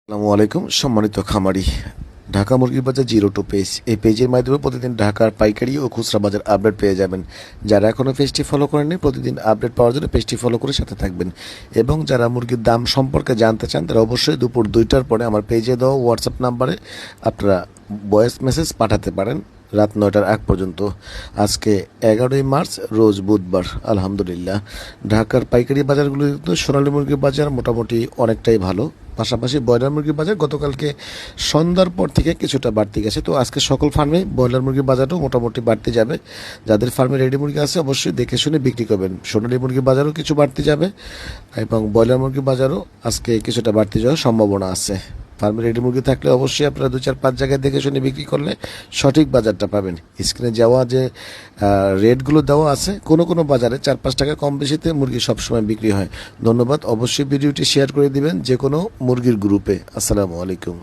আসসালামু আলাইকুম সম্মানিত খামারি। ঢাকা মুরগির বাজার জিরো টু পেজ, এই পেজের মাধ্যমে প্রতিদিন ঢাকার পাইকারি ও খুচরা বাজার আপডেট পেয়ে যাবেন। যারা এখনও পেজটি ফলো করেননি প্রতিদিন আপডেট পাওয়ার জন্য পেজটি ফলো করে সাথে থাকবেন, এবং যারা মুরগির দাম সম্পর্কে জানতে চান তারা অবশ্যই দুপুর 2টার পরে আমার পেজে দেওয়া হোয়াটসঅ্যাপ নাম্বারে আপনারা ভয়েস মেসেজ পাঠাতে পারেন রাত 9টার আগ পর্যন্ত। আজকে 11ই মার্চ, রোজ বুধবার। আলহামদুলিল্লাহ, ঢাকার পাইকারি বাজারগুলো কিন্তু সোনালী মুরগির বাজার মোটামুটি অনেকটাই ভালো। পাশাপাশি ব্রয়লার মুরগির বাজার গতকালকে সন্ধ্যার পর থেকে কিছুটা বাড়তি গেছে। তো আজকে সকল ফার্মে ব্রয়লার মুরগির বাজারও মোটামুটি বাড়তে যাবে। যাদের ফার্মে রেডি মুরগি আছে অবশ্যই দেখে শুনে বিক্রি করবেন। সোনালী মুরগির বাজারও কিছু বাড়তে যাবে এবং ব্রয়লার মুরগির বাজারও আজকে কিছুটা বাড়তে যাওয়ার সম্ভাবনা আছে। ফার্মে রেডি মুরগি থাকলে অবশ্যই আপনারা 2-4-5 জায়গায় দেখে শুনে বিক্রি করলে সঠিক বাজারটা পাবেন। স্ক্রিনে যাওয়া যে রেটগুলো দেওয়া আছে, কোনো কোনো বাজারে 4-5 টাকা কম বেশিতে মুরগি সবসময় বিক্রি হয়। ধন্যবাদ। অবশ্যই ভিডিওটি শেয়ার করে দিবেন যে কোনো মুরগির গ্রুপে। আসসালামু আলাইকুম।